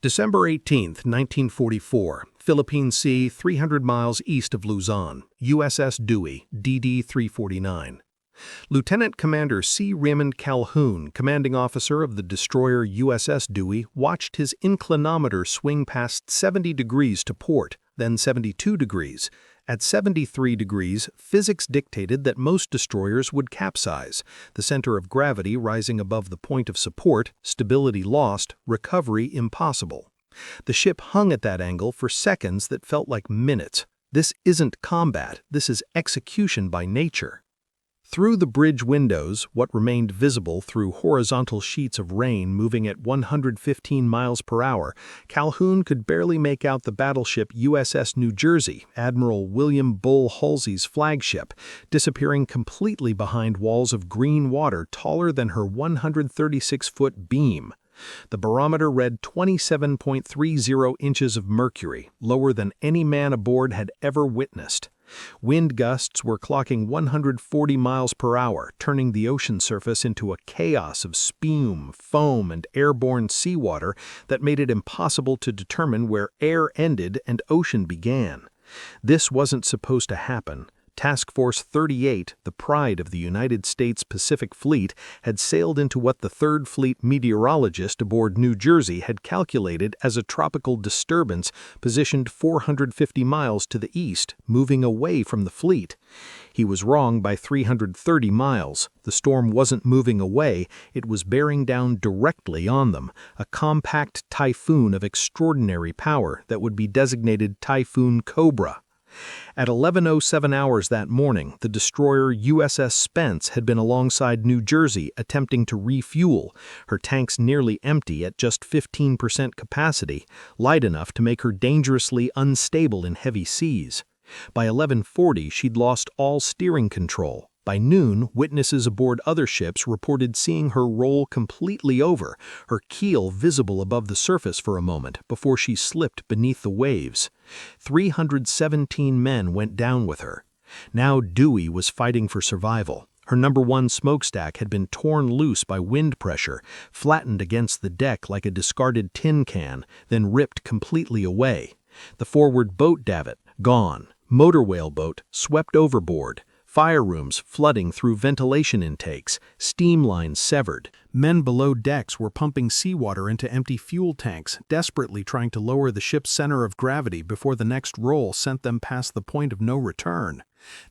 December 18, 1944, Philippine Sea, 300 miles east of Luzon, USS Dewey, DD-349. Lieutenant Commander C. Raymond Calhoun, commanding officer of the destroyer USS Dewey, watched his inclinometer swing past 70 degrees to port, then 72 degrees. At 73 degrees, physics dictated that most destroyers would capsize, the center of gravity rising above the point of support, stability lost, recovery impossible. The ship hung at that angle for seconds that felt like minutes. This isn't combat, this is execution by nature. Through the bridge windows, what remained visible through horizontal sheets of rain moving at 115 miles per hour, Calhoun could barely make out the battleship USS New Jersey, Admiral William Bull Halsey's flagship, disappearing completely behind walls of green water taller than her 136-foot beam. The barometer read 27.30 inches of mercury, lower than any man aboard had ever witnessed. Wind gusts were clocking 140 miles per hour, turning the ocean surface into a chaos of spume, foam, and airborne seawater that made it impossible to determine where air ended and ocean began. This wasn't supposed to happen. Task Force 38, the pride of the United States Pacific Fleet, had sailed into what the 3rd Fleet meteorologist aboard New Jersey had calculated as a tropical disturbance positioned 450 miles to the east, moving away from the fleet. He was wrong by 330 miles. The storm wasn't moving away, it was bearing down directly on them, a compact typhoon of extraordinary power that would be designated Typhoon Cobra. At 11:07 hours that morning, the destroyer USS Spence had been alongside New Jersey attempting to refuel, her tanks nearly empty at just 15% capacity, light enough to make her dangerously unstable in heavy seas. By 11:40, she'd lost all steering control. By noon, witnesses aboard other ships reported seeing her roll completely over, her keel visible above the surface for a moment before she slipped beneath the waves. 317 men went down with her. Now Dewey was fighting for survival. Her number 1 smokestack had been torn loose by wind pressure, flattened against the deck like a discarded tin can, then ripped completely away. The forward boat davit, gone. Motor whaleboat, swept overboard. Fire rooms flooding through ventilation intakes, steam lines severed. Men below decks were pumping seawater into empty fuel tanks, desperately trying to lower the ship's center of gravity before the next roll sent them past the point of no return.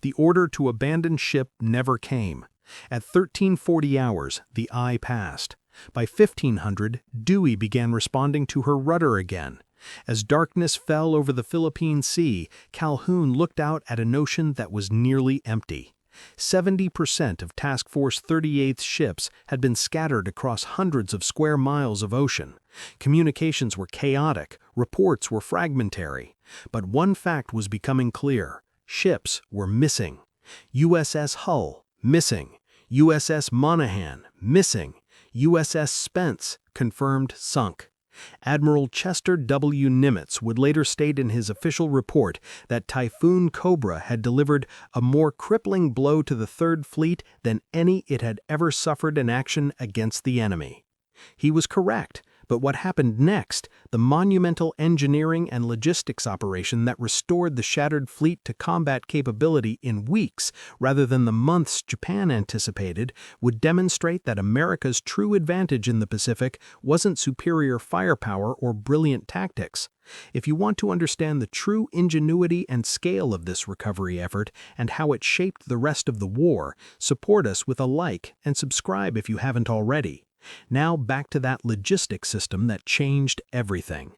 The order to abandon ship never came. At 13:40 hours, the eye passed. By 1500, Dewey began responding to her rudder again. As darkness fell over the Philippine Sea, Calhoun looked out at an ocean that was nearly empty. 70% of Task Force 38's ships had been scattered across hundreds of square miles of ocean. Communications were chaotic, reports were fragmentary. But one fact was becoming clear. Ships were missing. USS Hull, missing. USS Monaghan, missing. USS Spence, confirmed sunk. Admiral Chester W. Nimitz would later state in his official report that Typhoon Cobra had delivered a more crippling blow to the 3rd Fleet than any it had ever suffered in action against the enemy. He was correct, but what happened next, the monumental engineering and logistics operation that restored the shattered fleet to combat capability in weeks rather than the months Japan anticipated, would demonstrate that America's true advantage in the Pacific wasn't superior firepower or brilliant tactics. If you want to understand the true ingenuity and scale of this recovery effort and how it shaped the rest of the war, support us with a like and subscribe if you haven't already. Now back to that logistics system that changed everything.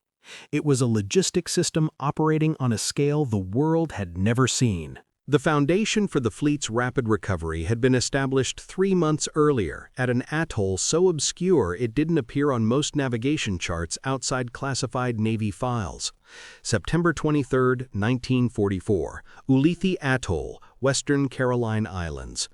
It was a logistics system operating on a scale the world had never seen. The foundation for the fleet's rapid recovery had been established 3 months earlier at an atoll so obscure it didn't appear on most navigation charts outside classified Navy files. September 23, 1944, Ulithi Atoll, Western Caroline Islands.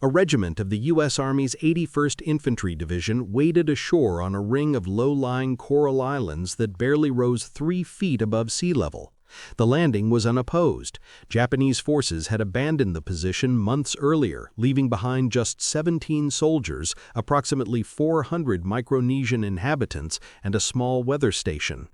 A regiment of the U.S. Army's 81st Infantry Division waded ashore on a ring of low-lying coral islands that barely rose 3 feet above sea level. The landing was unopposed. Japanese forces had abandoned the position months earlier, leaving behind just 17 soldiers, approximately 400 Micronesian inhabitants, and a small weather station.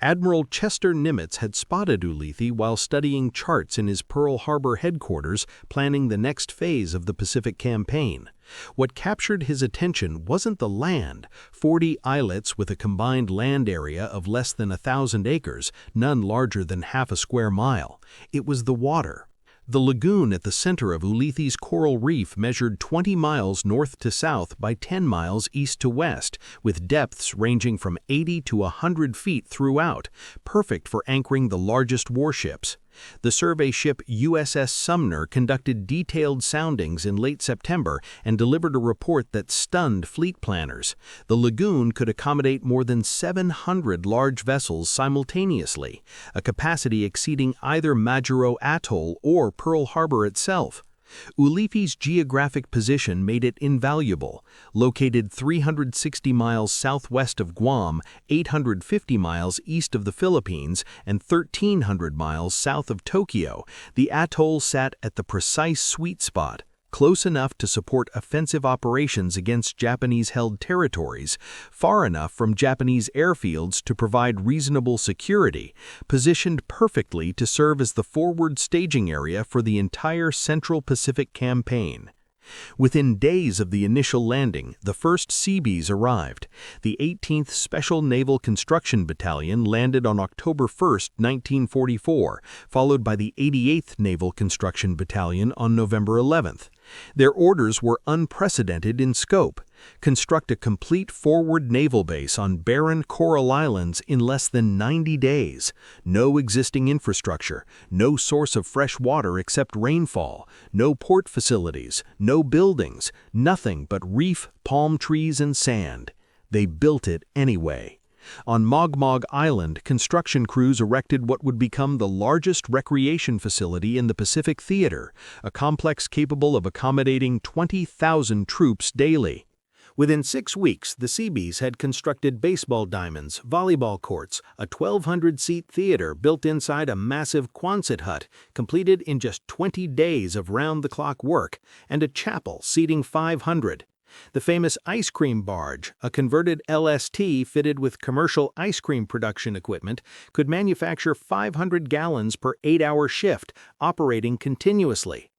Admiral Chester Nimitz had spotted Ulithi while studying charts in his Pearl Harbor headquarters, planning the next phase of the Pacific campaign. What captured his attention wasn't the land, 40 islets with a combined land area of less than 1,000 acres, none larger than half a square mile. It was the water. The lagoon at the center of Ulithi's coral reef measured 20 miles north to south by 10 miles east to west, with depths ranging from 80 to 100 feet throughout, perfect for anchoring the largest warships. The survey ship USS Sumner conducted detailed soundings in late September and delivered a report that stunned fleet planners. The lagoon could accommodate more than 700 large vessels simultaneously, a capacity exceeding either Ulithi Atoll or Pearl Harbor itself. Ulithi's geographic position made it invaluable. Located 360 miles southwest of Guam, 850 miles east of the Philippines, and 1,300 miles south of Tokyo, the atoll sat at the precise sweet spot, close enough to support offensive operations against Japanese-held territories, far enough from Japanese airfields to provide reasonable security, positioned perfectly to serve as the forward staging area for the entire Central Pacific campaign. Within days of the initial landing, the first Seabees arrived. The 18th Special Naval Construction Battalion landed on October 1, 1944, followed by the 88th Naval Construction Battalion on November 11th. Their orders were unprecedented in scope. Construct a complete forward naval base on barren coral islands in less than 90 days. No existing infrastructure, no source of fresh water except rainfall, no port facilities, no buildings, nothing but reef, palm trees, and sand. They built it anyway. On Mogmog Island, construction crews erected what would become the largest recreation facility in the Pacific Theater, a complex capable of accommodating 20,000 troops daily. Within 6 weeks, the Seabees had constructed baseball diamonds, volleyball courts, a 1,200-seat theater built inside a massive Quonset hut, completed in just 20 days of round-the-clock work, and a chapel seating 500. The famous ice cream barge, a converted LST fitted with commercial ice cream production equipment, could manufacture 500 gallons per 8-hour shift, operating continuously.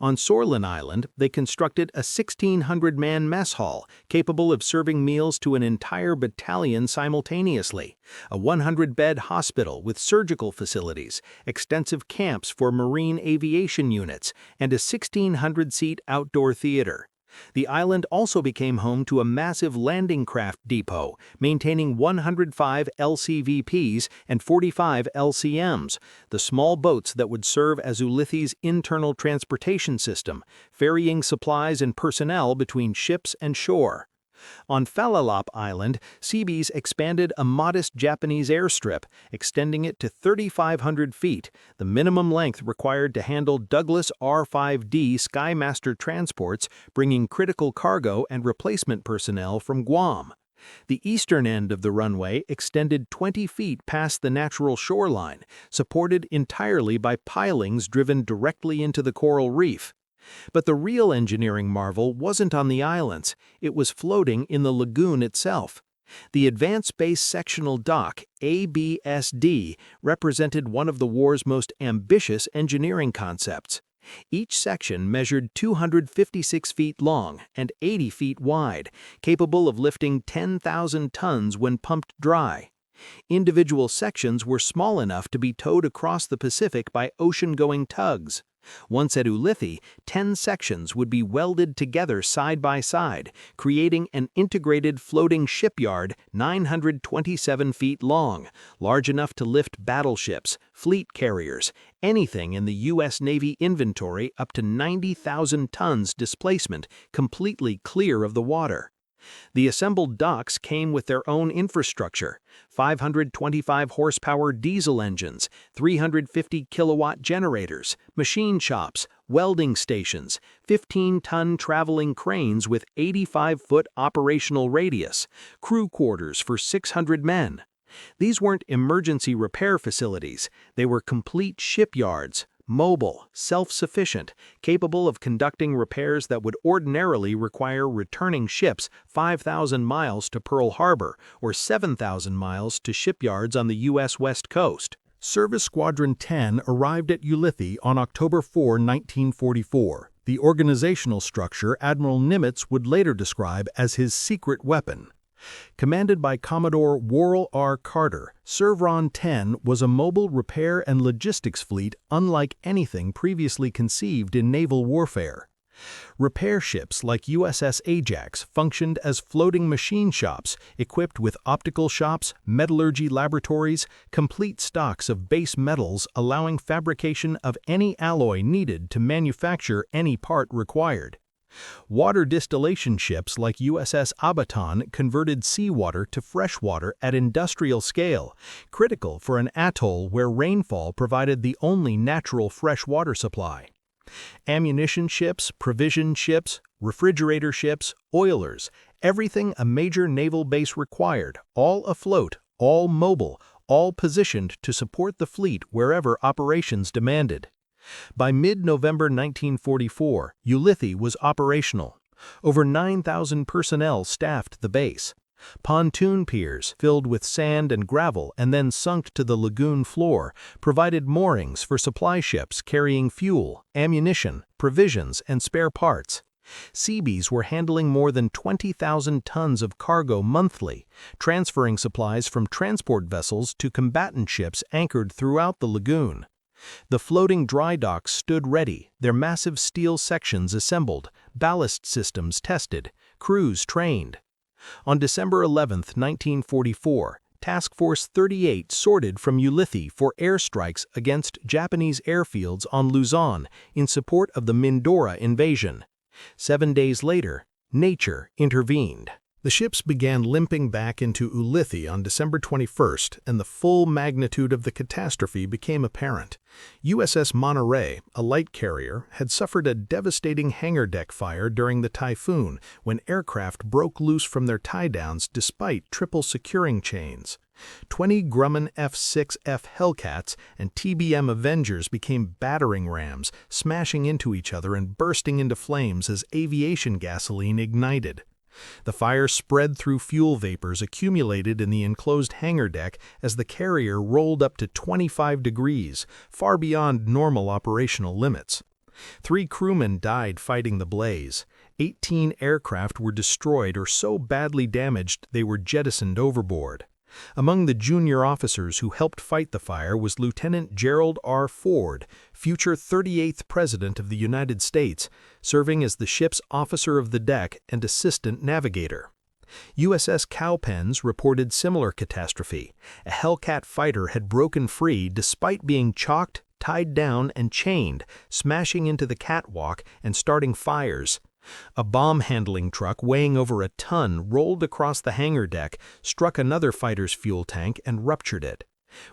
On Sorlin Island, they constructed a 1,600-man mess hall capable of serving meals to an entire battalion simultaneously, a 100-bed hospital with surgical facilities, extensive camps for marine aviation units, and a 1,600-seat outdoor theater. The island also became home to a massive landing craft depot, maintaining 105 LCVPs and 45 LCMs, the small boats that would serve as Ulithi's internal transportation system, ferrying supplies and personnel between ships and shore. On Falalap Island, Seabees expanded a modest Japanese airstrip, extending it to 3,500 feet, the minimum length required to handle Douglas R-5D Skymaster transports bringing critical cargo and replacement personnel from Guam. The eastern end of the runway extended 20 feet past the natural shoreline, supported entirely by pilings driven directly into the coral reef. But the real engineering marvel wasn't on the islands, it was floating in the lagoon itself. The Advanced Base Sectional Dock, ABSD, represented one of the war's most ambitious engineering concepts. Each section measured 256 feet long and 80 feet wide, capable of lifting 10,000 tons when pumped dry. Individual sections were small enough to be towed across the Pacific by ocean-going tugs. Once at Ulithi, 10 sections would be welded together side by side, creating an integrated floating shipyard 927 feet long, large enough to lift battleships, fleet carriers, anything in the U.S. Navy inventory up to 90,000 tons displacement, completely clear of the water. The assembled docks came with their own infrastructure, 525 horsepower diesel engines, 350 kilowatt generators, machine shops, welding stations, 15-ton traveling cranes with 85-foot operational radius, crew quarters for 600 men. These weren't emergency repair facilities, they were complete shipyards, mobile, self-sufficient, capable of conducting repairs that would ordinarily require returning ships 5,000 miles to Pearl Harbor or 7,000 miles to shipyards on the U.S. West Coast. Service Squadron 10 arrived at Ulithi on October 4, 1944, the organizational structure Admiral Nimitz would later describe as his secret weapon. Commanded by Commodore Worrell R. Carter, Servron 10 was a mobile repair and logistics fleet unlike anything previously conceived in naval warfare. Repair ships like USS Ajax functioned as floating machine shops equipped with optical shops, metallurgy laboratories, complete stocks of base metals allowing fabrication of any alloy needed to manufacture any part required. Water distillation ships like USS Abaton converted seawater to freshwater at industrial scale, critical for an atoll where rainfall provided the only natural fresh water supply. Ammunition ships, provision ships, refrigerator ships, oilers, everything a major naval base required, all afloat, all mobile, all positioned to support the fleet wherever operations demanded. By mid-November 1944, Ulithi was operational. Over 9,000 personnel staffed the base. Pontoon piers, filled with sand and gravel and then sunk to the lagoon floor, provided moorings for supply ships carrying fuel, ammunition, provisions, and spare parts. Seabees were handling more than 20,000 tons of cargo monthly, transferring supplies from transport vessels to combatant ships anchored throughout the lagoon. The floating dry docks stood ready, their massive steel sections assembled, ballast systems tested, crews trained. On December 11, 1944, Task Force 38 sorted from Ulithi for airstrikes against Japanese airfields on Luzon in support of the Mindoro invasion. 7 days later, nature intervened. The ships began limping back into Ulithi on December 21st, and the full magnitude of the catastrophe became apparent. USS Monterey, a light carrier, had suffered a devastating hangar deck fire during the typhoon when aircraft broke loose from their tie-downs despite triple securing chains. 20 Grumman F-6F Hellcats and TBM Avengers became battering rams, smashing into each other and bursting into flames as aviation gasoline ignited. The fire spread through fuel vapors accumulated in the enclosed hangar deck as the carrier rolled up to 25 degrees, far beyond normal operational limits. 3 crewmen died fighting the blaze. 18 aircraft were destroyed or so badly damaged they were jettisoned overboard. Among the junior officers who helped fight the fire was Lieutenant Gerald R. Ford, future 38th President of the United States, serving as the ship's officer of the deck and assistant navigator. USS Cowpens reported similar catastrophe. A Hellcat fighter had broken free despite being chalked, tied down, and chained, smashing into the catwalk and starting fires. A bomb-handling truck weighing over a ton rolled across the hangar deck, struck another fighter's fuel tank, and ruptured it.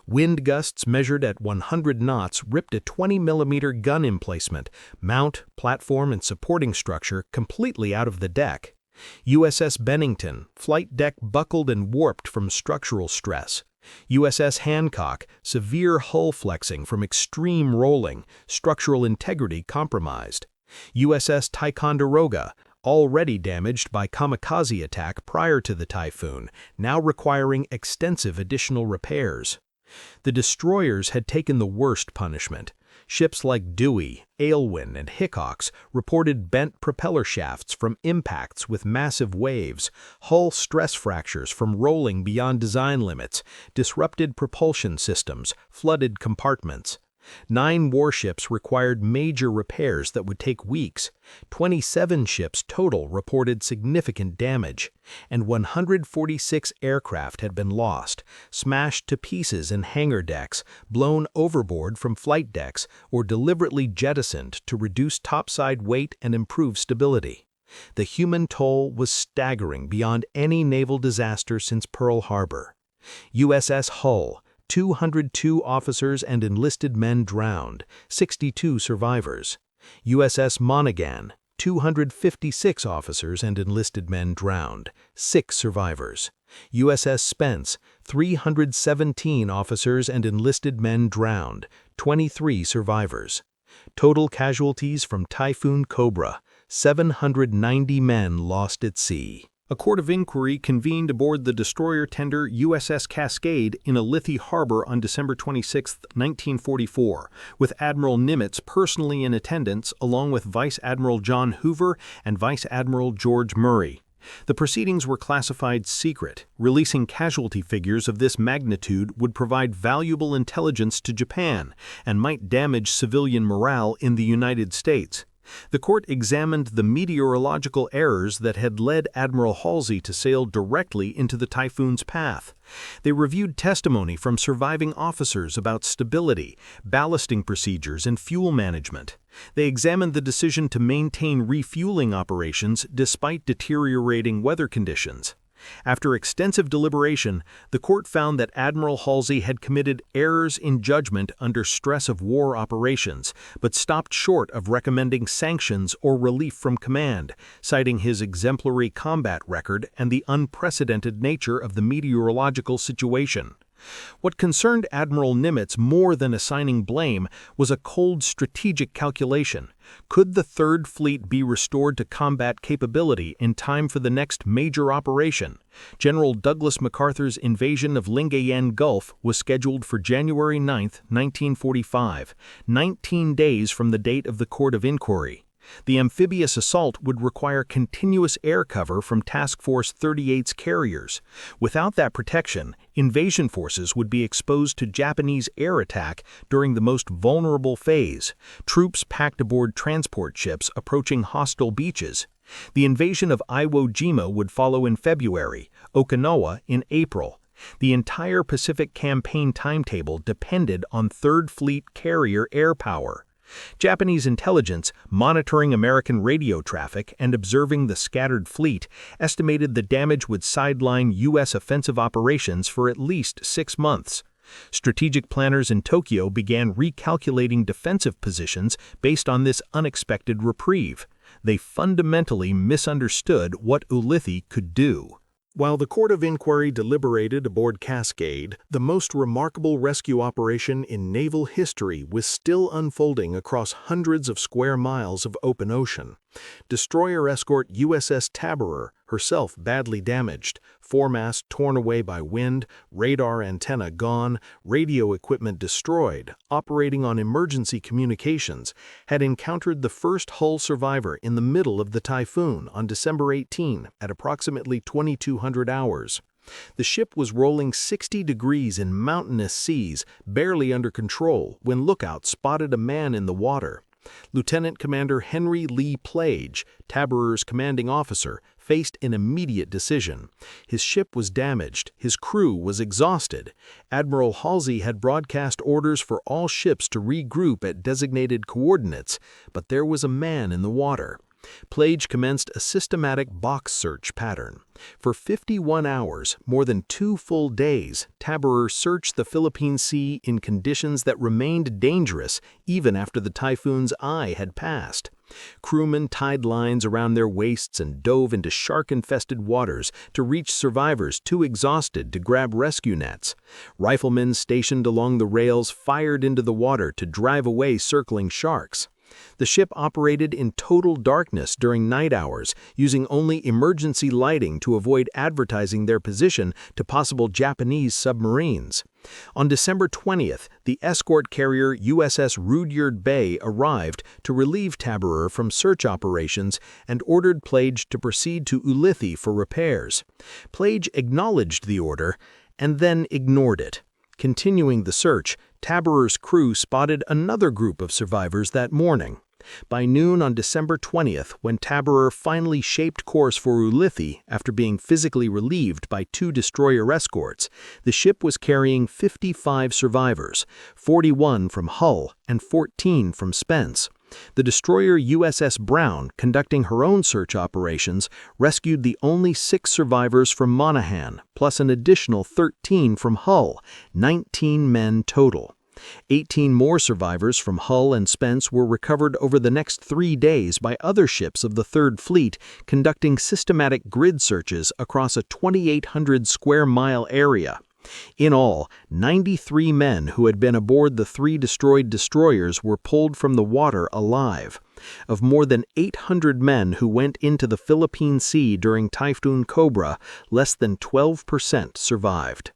Wind gusts measured at 100 knots ripped a 20-millimeter gun emplacement, mount, platform, and supporting structure completely out of the deck. USS Bennington, flight deck buckled and warped from structural stress. USS Hancock, severe hull flexing from extreme rolling, structural integrity compromised. USS Ticonderoga, already damaged by kamikaze attack prior to the typhoon, now requiring extensive additional repairs. The destroyers had taken the worst punishment. Ships like Dewey, Aylwin, and Hickox reported bent propeller shafts from impacts with massive waves, hull stress fractures from rolling beyond design limits, disrupted propulsion systems, flooded compartments. 9 warships required major repairs that would take weeks. 27 ships total reported significant damage, and 146 aircraft had been lost, smashed to pieces in hangar decks, blown overboard from flight decks, or deliberately jettisoned to reduce topside weight and improve stability. The human toll was staggering beyond any naval disaster since Pearl Harbor. USS Hull, 202 officers and enlisted men drowned, 62 survivors. USS Monaghan, 256 officers and enlisted men drowned, 6 survivors. USS Spence, 317 officers and enlisted men drowned, 23 survivors. Total casualties from Typhoon Cobra, 790 men lost at sea. A court of inquiry convened aboard the destroyer tender USS Cascade in Ulithi Harbor on December 26, 1944, with Admiral Nimitz personally in attendance along with Vice Admiral John Hoover and Vice Admiral George Murray. The proceedings were classified secret. Releasing casualty figures of this magnitude would provide valuable intelligence to Japan and might damage civilian morale in the United States. The court examined the meteorological errors that had led Admiral Halsey to sail directly into the typhoon's path. They reviewed testimony from surviving officers about stability, ballasting procedures, and fuel management. They examined the decision to maintain refueling operations despite deteriorating weather conditions. After extensive deliberation, the court found that Admiral Halsey had committed errors in judgment under stress of war operations, but stopped short of recommending sanctions or relief from command, citing his exemplary combat record and the unprecedented nature of the meteorological situation. What concerned Admiral Nimitz more than assigning blame was a cold strategic calculation. Could the Third Fleet be restored to combat capability in time for the next major operation? General Douglas MacArthur's invasion of Lingayen Gulf was scheduled for January 9, 1945, 19 days from the date of the court of inquiry. The amphibious assault would require continuous air cover from Task Force 38's carriers. Without that protection, invasion forces would be exposed to Japanese air attack during the most vulnerable phase, troops packed aboard transport ships approaching hostile beaches. The invasion of Iwo Jima would follow in February, Okinawa in April. The entire Pacific campaign timetable depended on Third Fleet carrier air power. Japanese intelligence, monitoring American radio traffic and observing the scattered fleet, estimated the damage would sideline U.S. offensive operations for at least 6 months. Strategic planners in Tokyo began recalculating defensive positions based on this unexpected reprieve. They fundamentally misunderstood what Ulithi could do. While the court of inquiry deliberated aboard Cascade, the most remarkable rescue operation in naval history was still unfolding across hundreds of square miles of open ocean. Destroyer escort USS Tabor, herself badly damaged, foremast torn away by wind, radar antenna gone, radio equipment destroyed, operating on emergency communications, had encountered the first hull survivor in the middle of the typhoon on December 18 at approximately 2200 hours. The ship was rolling 60 degrees in mountainous seas, barely under control, when lookouts spotted a man in the water. Lieutenant Commander Henry Lee Plage, Taborer's commanding officer, faced an immediate decision. His ship was damaged, his crew was exhausted. Admiral Halsey had broadcast orders for all ships to regroup at designated coordinates, but there was a man in the water. Plage commenced a systematic box search pattern. For 51 hours, more than 2 full days, Taborer searched the Philippine Sea in conditions that remained dangerous even after the typhoon's eye had passed. Crewmen tied lines around their waists and dove into shark-infested waters to reach survivors too exhausted to grab rescue nets. Riflemen stationed along the rails fired into the water to drive away circling sharks. The ship operated in total darkness during night hours, using only emergency lighting to avoid advertising their position to possible Japanese submarines. On December 20th, the escort carrier USS Rudyard Bay arrived to relieve Taborer from search operations and ordered Plage to proceed to Ulithi for repairs. Plage acknowledged the order and then ignored it. Continuing the search, Taborer's crew spotted another group of survivors that morning. By noon on December 20th, when Taborer finally shaped course for Ulithi after being physically relieved by 2 destroyer escorts, the ship was carrying 55 survivors, 41 from Hull and 14 from Spence. The destroyer USS Brown, conducting her own search operations, rescued the only 6 survivors from Monaghan, plus an additional 13 from Hull, 19 men total. 18 more survivors from Hull and Spence were recovered over the next 3 days by other ships of the Third Fleet conducting systematic grid searches across a 2,800 square mile area. In all, 93 men who had been aboard the 3 destroyed destroyers were pulled from the water alive. Of more than 800 men who went into the Philippine Sea during Typhoon Cobra, less than 12% survived.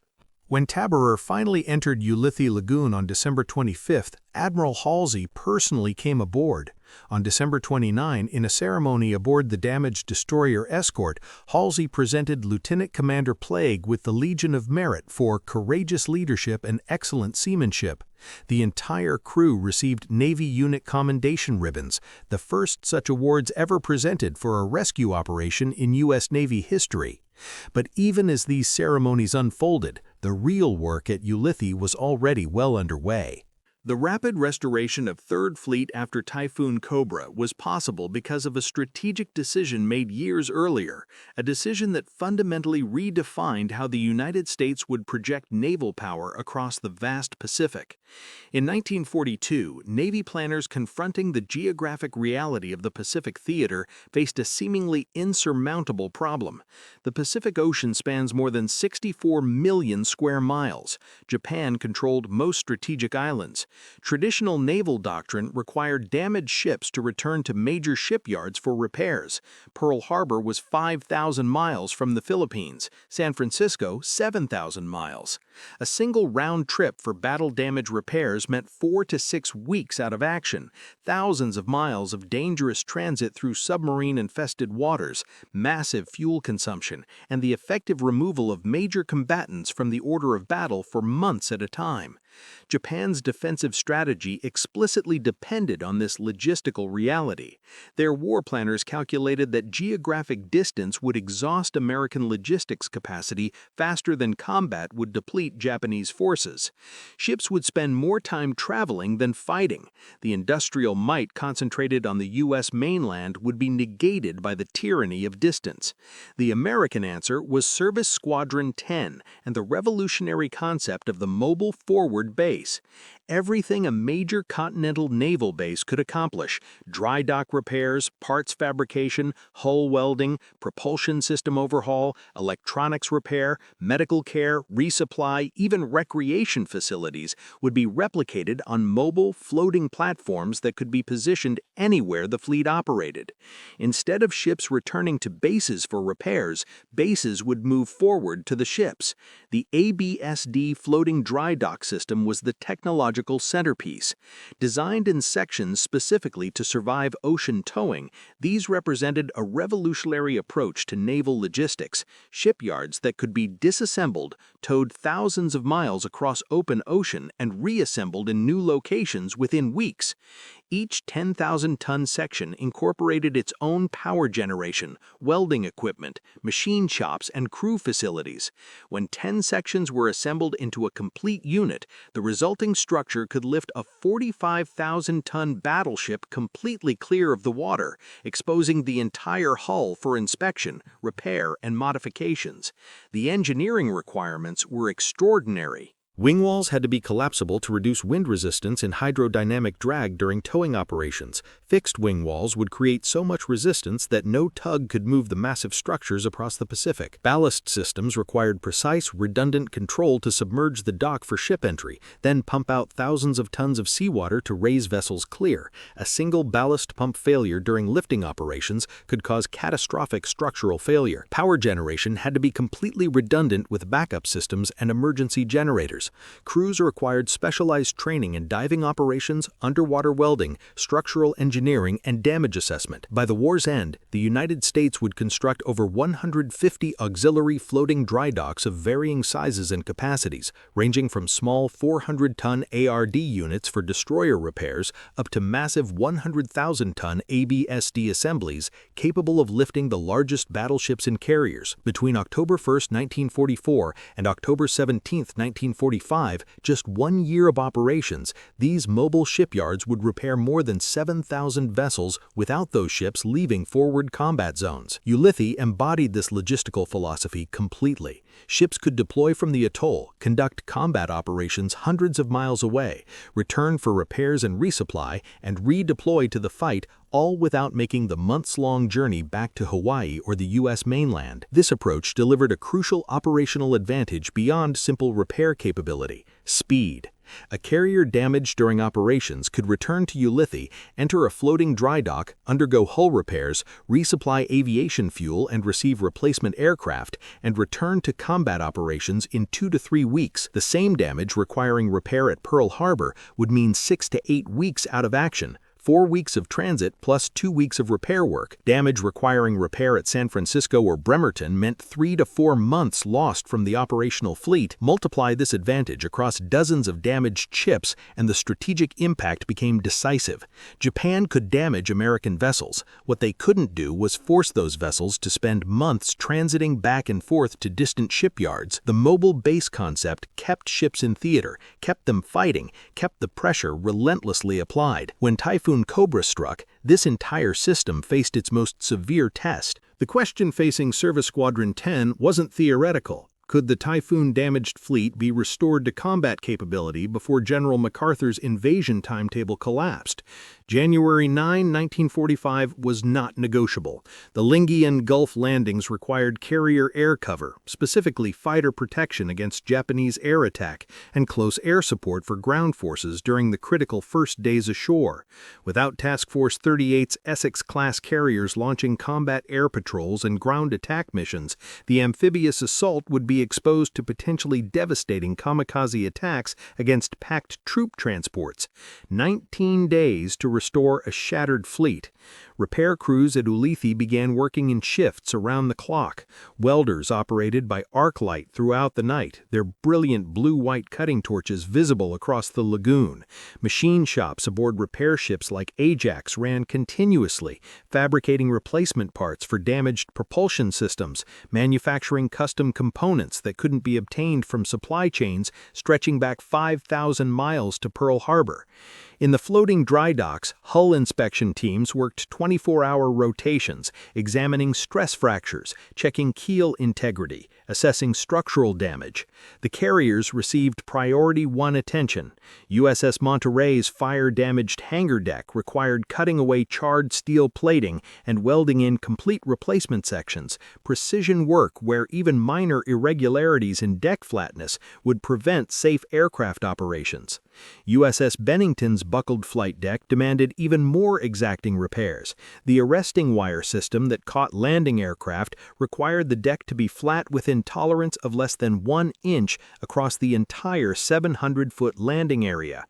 When Tabarer finally entered Ulithi Lagoon on December 25, Admiral Halsey personally came aboard. On December 29, in a ceremony aboard the damaged destroyer escort, Halsey presented Lieutenant Commander Plague with the Legion of Merit for courageous leadership and excellent seamanship. The entire crew received Navy Unit Commendation Ribbons, the first such awards ever presented for a rescue operation in U.S. Navy history. But even as these ceremonies unfolded, the real work at Ulithi was already well underway. The rapid restoration of Third Fleet after Typhoon Cobra was possible because of a strategic decision made years earlier, a decision that fundamentally redefined how the United States would project naval power across the vast Pacific. In 1942, Navy planners confronting the geographic reality of the Pacific theater faced a seemingly insurmountable problem. The Pacific Ocean spans more than 64 million square miles. Japan controlled most strategic islands. Traditional naval doctrine required damaged ships to return to major shipyards for repairs. Pearl Harbor was 5,000 miles from the Philippines, San Francisco 7,000 miles. A single round trip for battle-damage repairs meant 4 to 6 weeks out of action, thousands of miles of dangerous transit through submarine-infested waters, massive fuel consumption, and the effective removal of major combatants from the order of battle for months at a time. Japan's defensive strategy explicitly depended on this logistical reality. Their war planners calculated that geographic distance would exhaust American logistics capacity faster than combat would deplete Japanese forces. Ships would spend more time traveling than fighting. The industrial might concentrated on the U.S. mainland would be negated by the tyranny of distance. The American answer was Service Squadron 10 and the revolutionary concept of the mobile forward base. Everything a major continental naval base could accomplish: dry dock repairs, parts fabrication, hull welding, propulsion system overhaul, electronics repair, medical care, resupply, even recreation facilities would be replicated on mobile, floating platforms that could be positioned anywhere the fleet operated. Instead of ships returning to bases for repairs, bases would move forward to the ships. The ABSD floating dry dock system was the technological centerpiece. Designed in sections specifically to survive ocean towing, these represented a revolutionary approach to naval logistics. Shipyards that could be disassembled, towed thousands of miles across open ocean, and reassembled in new locations within weeks. Each 10,000-ton section incorporated its own power generation, welding equipment, machine shops, and crew facilities. When 10 sections were assembled into a complete unit, the resulting structure could lift a 45,000-ton battleship completely clear of the water, exposing the entire hull for inspection, repair, and modifications. The engineering requirements were extraordinary. Wing walls had to be collapsible to reduce wind resistance and hydrodynamic drag during towing operations. Fixed wing walls would create so much resistance that no tug could move the massive structures across the Pacific. Ballast systems required precise, redundant control to submerge the dock for ship entry, then pump out thousands of tons of seawater to raise vessels clear. A single ballast pump failure during lifting operations could cause catastrophic structural failure. Power generation had to be completely redundant with backup systems and emergency generators. Crews required specialized training in diving operations, underwater welding, structural engineering, and damage assessment. By the war's end, the United States would construct over 150 auxiliary floating dry docks of varying sizes and capacities, ranging from small 400-ton ARD units for destroyer repairs up to massive 100,000-ton ABSD assemblies capable of lifting the largest battleships and carriers. Between October 1, 1944 and October 17, 1945, just 1 year of operations, these mobile shipyards would repair more than 7,000 vessels without those ships leaving forward combat zones. Ulithi embodied this logistical philosophy completely. Ships could deploy from the atoll, conduct combat operations hundreds of miles away, return for repairs and resupply, and redeploy to the fight, all without making the months-long journey back to Hawaii or the U.S. mainland. This approach delivered a crucial operational advantage beyond simple repair capability: speed. A carrier damaged during operations could return to Ulithi, enter a floating dry dock, undergo hull repairs, resupply aviation fuel and receive replacement aircraft, and return to combat operations in 2 to 3 weeks. The same damage requiring repair at Pearl Harbor would mean 6 to 8 weeks out of action, 4 weeks of transit plus 2 weeks of repair work. Damage requiring repair at San Francisco or Bremerton meant 3 to 4 months lost from the operational fleet. Multiply this advantage across dozens of damaged ships, and the strategic impact became decisive. Japan could damage American vessels. What they couldn't do was force those vessels to spend months transiting back and forth to distant shipyards. The mobile base concept kept ships in theater, kept them fighting, kept the pressure relentlessly applied. When Typhoon Cobra struck, this entire system faced its most severe test. The question facing Service Squadron 10 wasn't theoretical. Could the Typhoon-damaged fleet be restored to combat capability before General MacArthur's invasion timetable collapsed? January 9, 1945 was not negotiable. The Lingian Gulf landings required carrier air cover, specifically fighter protection against Japanese air attack, and close air support for ground forces during the critical first days ashore. Without Task Force 38's Essex-class carriers launching combat air patrols and ground attack missions, the amphibious assault would be exposed to potentially devastating kamikaze attacks against packed troop transports. 19 days to restore a shattered fleet. Repair crews at Ulithi began working in shifts around the clock. Welders operated by arc light throughout the night, their brilliant blue-white cutting torches visible across the lagoon. Machine shops aboard repair ships like Ajax ran continuously, fabricating replacement parts for damaged propulsion systems, manufacturing custom components that couldn't be obtained from supply chains stretching back 5,000 miles to Pearl Harbor. In the floating dry docks, hull inspection teams worked 24-hour rotations, examining stress fractures, checking keel integrity, assessing structural damage. The carriers received Priority 1 attention. USS Monterey's fire-damaged hangar deck required cutting away charred steel plating and welding in complete replacement sections, precision work where even minor irregularities in deck flatness would prevent safe aircraft operations. USS Bennington's buckled flight deck demanded even more exacting repairs. The arresting wire system that caught landing aircraft required the deck to be flat within tolerance of less than 1 inch across the entire 700-foot landing area.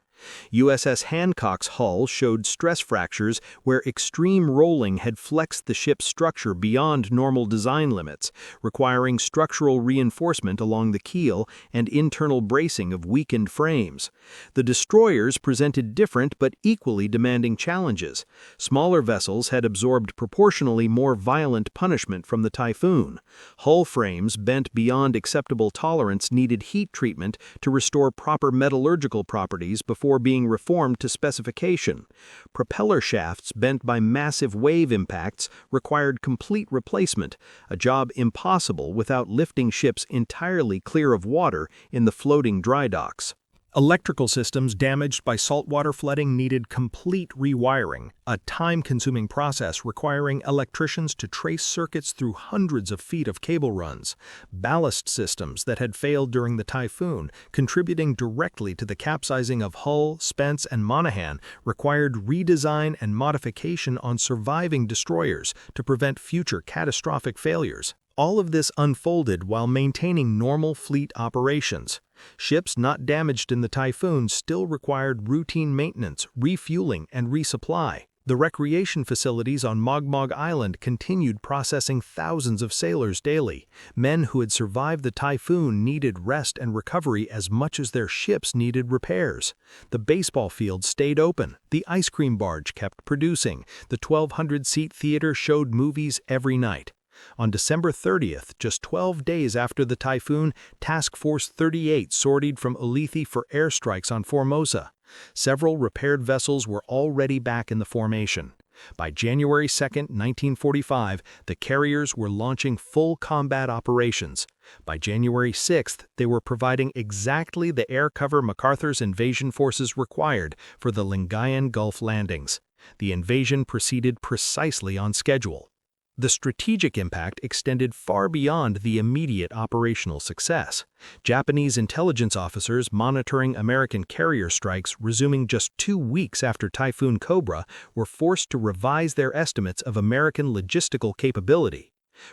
USS Hancock's hull showed stress fractures where extreme rolling had flexed the ship's structure beyond normal design limits, requiring structural reinforcement along the keel and internal bracing of weakened frames. The destroyers presented different but equally demanding challenges. Smaller vessels had absorbed proportionally more violent punishment from the typhoon. Hull frames bent beyond acceptable tolerance needed heat treatment to restore proper metallurgical properties before being reformed to specification. Propeller shafts bent by massive wave impacts required complete replacement, a job impossible without lifting ships entirely clear of water in the floating dry docks. Electrical systems damaged by saltwater flooding needed complete rewiring, a time-consuming process requiring electricians to trace circuits through hundreds of feet of cable runs. Ballast systems that had failed during the typhoon, contributing directly to the capsizing of Hull, Spence, and Monaghan, required redesign and modification on surviving destroyers to prevent future catastrophic failures. All of this unfolded while maintaining normal fleet operations. Ships not damaged in the typhoon still required routine maintenance, refueling, and resupply. The recreation facilities on Mogmog Island continued processing thousands of sailors daily. Men who had survived the typhoon needed rest and recovery as much as their ships needed repairs. The baseball field stayed open. The ice cream barge kept producing. The 1,200-seat theater showed movies every night. On December 30th, just 12 days after the typhoon, Task Force 38 sortied from Ulithi for airstrikes on Formosa. Several repaired vessels were already back in the formation. By January 2, 1945, the carriers were launching full combat operations. By January 6, they were providing exactly the air cover MacArthur's invasion forces required for the Lingayen Gulf landings. The invasion proceeded precisely on schedule. The strategic impact extended far beyond the immediate operational success. Japanese intelligence officers monitoring American carrier strikes resuming just 2 weeks after Typhoon Cobra were forced to revise their estimates of American logistical capability.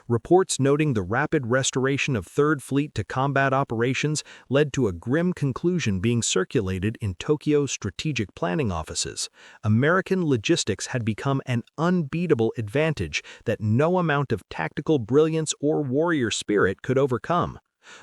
Reports noting the rapid restoration of Third Fleet to combat operations led to a grim conclusion being circulated in Tokyo's strategic planning offices. American logistics had become an unbeatable advantage that no amount of tactical brilliance or warrior spirit could overcome.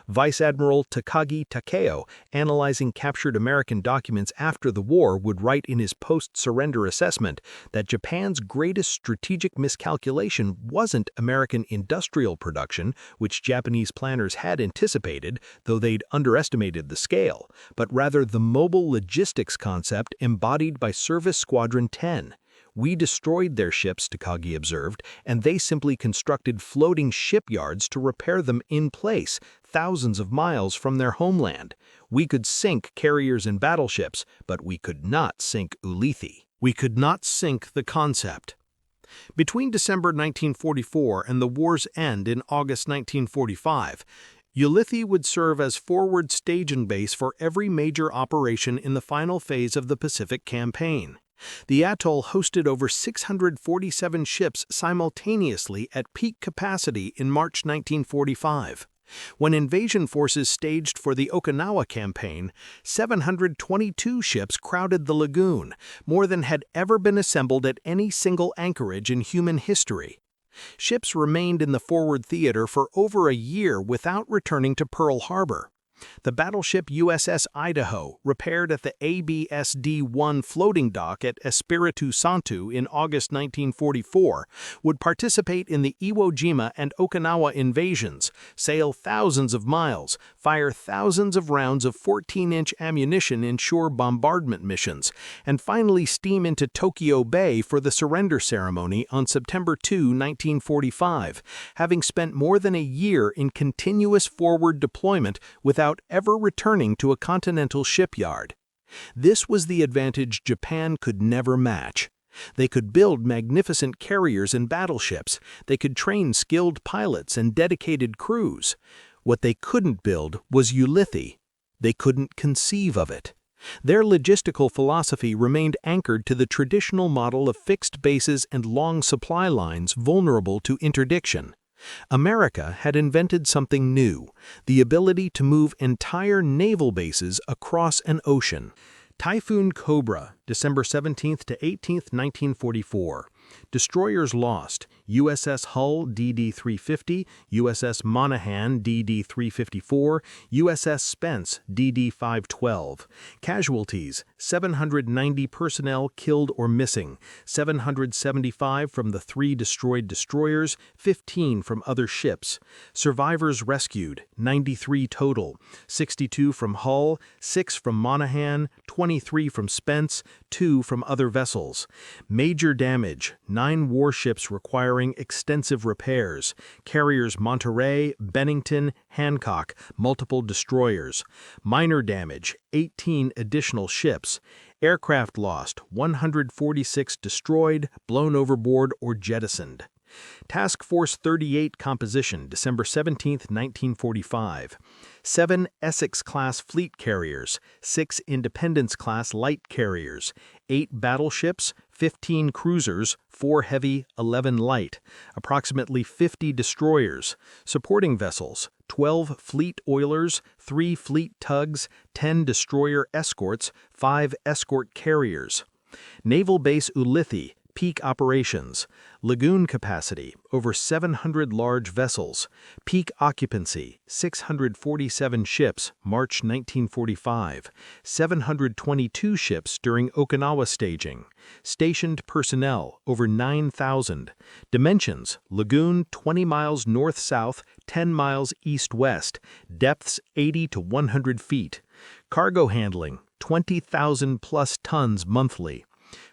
Vice Admiral Takagi Takeo, analyzing captured American documents after the war, would write in his post-surrender assessment that Japan's greatest strategic miscalculation wasn't American industrial production, which Japanese planners had anticipated, though they'd underestimated the scale, but rather the mobile logistics concept embodied by Service Squadron 10. "We destroyed their ships," Takagi observed, "and they simply constructed floating shipyards to repair them in place, thousands of miles from their homeland. We could sink carriers and battleships, but we could not sink Ulithi. We could not sink the concept." Between December 1944 and the war's end in August 1945, Ulithi would serve as forward staging base for every major operation in the final phase of the Pacific Campaign. The atoll hosted over 647 ships simultaneously at peak capacity in March 1945. When invasion forces staged for the Okinawa campaign, 722 ships crowded the lagoon, more than had ever been assembled at any single anchorage in human history. Ships remained in the forward theater for over a year without returning to Pearl Harbor. The battleship USS Idaho, repaired at the ABSD-1 floating dock at Espiritu Santo in August 1944, would participate in the Iwo Jima and Okinawa invasions, sail thousands of miles, fire thousands of rounds of 14-inch ammunition in shore bombardment missions, and finally steam into Tokyo Bay for the surrender ceremony on September 2, 1945, having spent more than a year in continuous forward deployment without ever returning to a continental shipyard. This was the advantage Japan could never match. They could build magnificent carriers and battleships. They could train skilled pilots and dedicated crews. What they couldn't build was Ulithi. They couldn't conceive of it. Their logistical philosophy remained anchored to the traditional model of fixed bases and long supply lines vulnerable to interdiction. America had invented something new, the ability to move entire naval bases across an ocean. Typhoon Cobra, December 17 to 18, 1944. Destroyers lost: USS Hull DD-350, USS Monaghan DD-354, USS Spence DD-512. Casualties: 790 personnel killed or missing, 775 from the 3 destroyed destroyers, 15 from other ships. Survivors rescued: 93 total, 62 from Hull, 6 from Monaghan, 23 from Spence, 2 from other vessels. Major damage: 9 warships requiring extensive repairs. Carriers Monterey, Bennington, Hancock, multiple destroyers. Minor damage: 18 additional ships. Aircraft lost: 146 destroyed, blown overboard, or jettisoned. Task Force 38 composition, December 17, 1945. 7 Essex-class fleet carriers, 6 Independence-class light carriers, 8 battleships, 15 cruisers, 4 heavy, 11 light, approximately 50 destroyers, supporting vessels, 12 fleet oilers, 3 fleet tugs, 10 destroyer escorts, 5 escort carriers. Naval Base Ulithi, peak operations. Lagoon capacity: over 700 large vessels. Peak occupancy: 647 ships, March 1945. 722 ships during Okinawa staging. Stationed personnel: over 9,000. Dimensions: lagoon 20 miles north-south, 10 miles east-west. Depths 80 to 100 feet. Cargo handling: 20,000 plus tons monthly.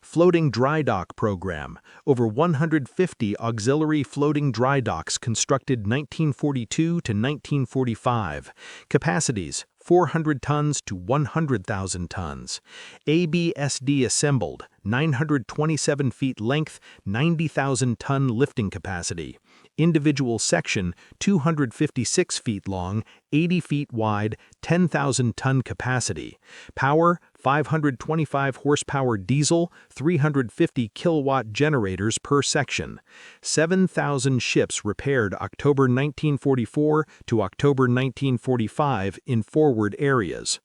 Floating dry dock program. Over 150 auxiliary floating dry docks constructed 1942 to 1945. Capacities 400 tons to 100,000 tons. ABSD assembled, 927 feet length, 90,000-ton lifting capacity. Individual section, 256 feet long, 80 feet wide, 10,000-ton capacity. Power, 525 horsepower diesel, 350 kilowatt generators per section. 7,000 ships repaired October 1944 to October 1945 in forward areas.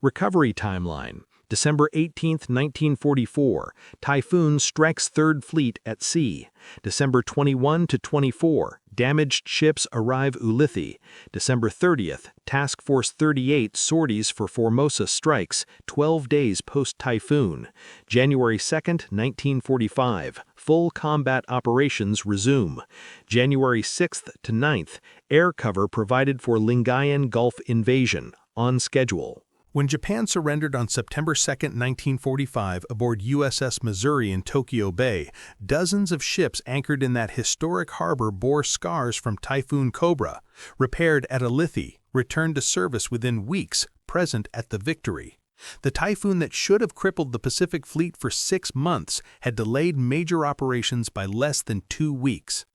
Recovery timeline. December 18, 1944, Typhoon strikes Third Fleet at sea. December 21 to 24, damaged ships arrive Ulithi. December 30th, Task Force 38 sorties for Formosa strikes, 12 days post-typhoon. January 2, 1945, full combat operations resume. January 6th to 9th, air cover provided for Lingayen Gulf invasion, on schedule. When Japan surrendered on September 2, 1945, aboard USS Missouri in Tokyo Bay, dozens of ships anchored in that historic harbor bore scars from Typhoon Cobra. Repaired at Ulithi, returned to service within weeks, present at the Victory. The typhoon that should have crippled the Pacific Fleet for 6 months had delayed major operations by less than 2 weeks.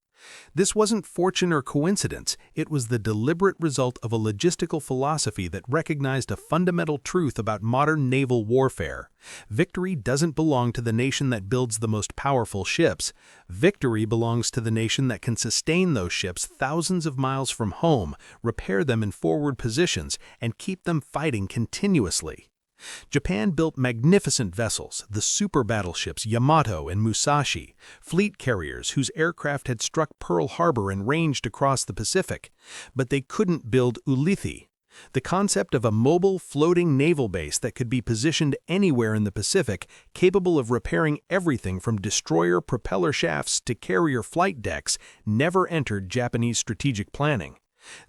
This wasn't fortune or coincidence, it was the deliberate result of a logistical philosophy that recognized a fundamental truth about modern naval warfare. Victory doesn't belong to the nation that builds the most powerful ships. Victory belongs to the nation that can sustain those ships thousands of miles from home, repair them in forward positions, and keep them fighting continuously. Japan built magnificent vessels, the super battleships Yamato and Musashi, fleet carriers whose aircraft had struck Pearl Harbor and ranged across the Pacific. But they couldn't build Ulithi. The concept of a mobile, floating naval base that could be positioned anywhere in the Pacific, capable of repairing everything from destroyer propeller shafts to carrier flight decks, never entered Japanese strategic planning.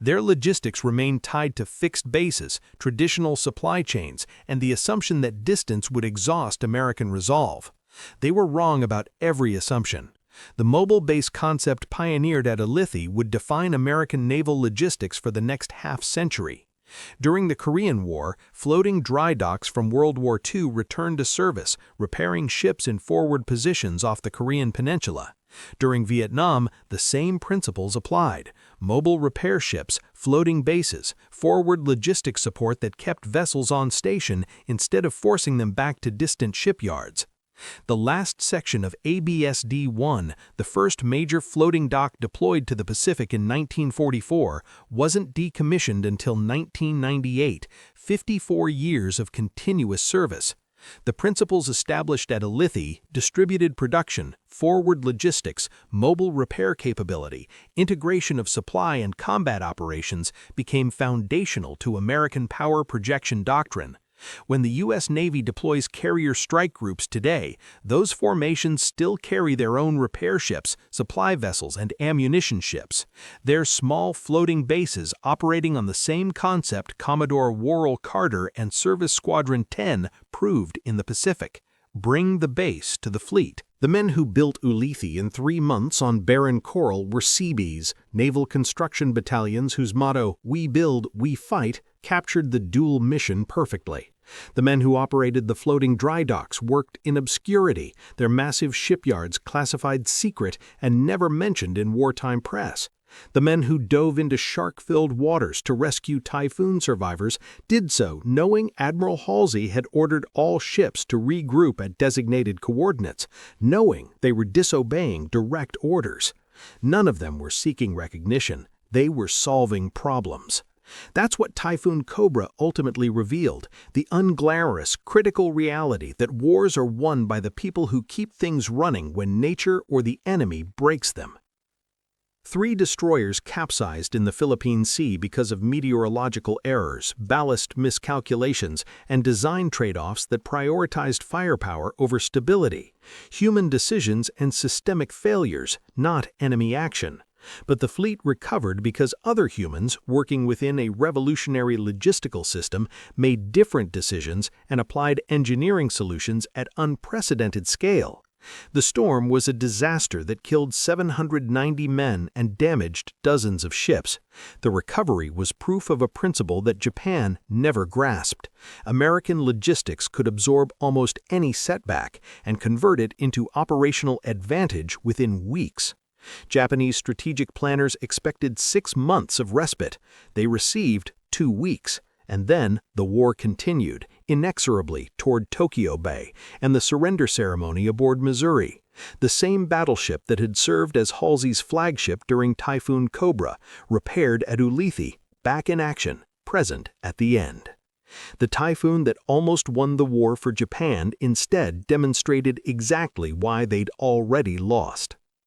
Their logistics remained tied to fixed bases, traditional supply chains, and the assumption that distance would exhaust American resolve. They were wrong about every assumption. The mobile base concept pioneered at Ulithi would define American naval logistics for the next half-century. During the Korean War, floating dry docks from World War II returned to service, repairing ships in forward positions off the Korean peninsula. During Vietnam, the same principles applied. Mobile repair ships, floating bases, forward logistics support that kept vessels on station instead of forcing them back to distant shipyards. The last section of ABSD-1, the first major floating dock deployed to the Pacific in 1944, wasn't decommissioned until 1998, 54 years of continuous service. The principles established at Ulithi, distributed production, forward logistics, mobile repair capability, integration of supply and combat operations became foundational to American power projection doctrine. When the U.S. Navy deploys carrier strike groups today, those formations still carry their own repair ships, supply vessels, and ammunition ships. They're small floating bases operating on the same concept Commodore Worrell Carter and Service Squadron 10 proved in the Pacific. Bring the base to the fleet. The men who built Ulithi in 3 months on barren coral were Seabees, naval construction battalions whose motto, "We build, we fight," captured the dual mission perfectly. The men who operated the floating dry docks worked in obscurity, their massive shipyards classified secret and never mentioned in wartime press. The men who dove into shark-filled waters to rescue typhoon survivors did so knowing Admiral Halsey had ordered all ships to regroup at designated coordinates, knowing they were disobeying direct orders. None of them were seeking recognition. They were solving problems. That's what Typhoon Cobra ultimately revealed, the unglamorous, critical reality that wars are won by the people who keep things running when nature or the enemy breaks them. 3 destroyers capsized in the Philippine Sea because of meteorological errors, ballast miscalculations, and design trade-offs that prioritized firepower over stability, human decisions and systemic failures, not enemy action. But the fleet recovered because other humans, working within a revolutionary logistical system, made different decisions and applied engineering solutions at unprecedented scale. The storm was a disaster that killed 790 men and damaged dozens of ships. The recovery was proof of a principle that Japan never grasped. American logistics could absorb almost any setback and convert it into operational advantage within weeks. Japanese strategic planners expected 6 months of respite. They received 2 weeks. And then the war continued, inexorably, toward Tokyo Bay and the surrender ceremony aboard Missouri. The same battleship that had served as Halsey's flagship during Typhoon Cobra, repaired at Ulithi, back in action, present at the end. The typhoon that almost won the war for Japan instead demonstrated exactly why they'd already lost.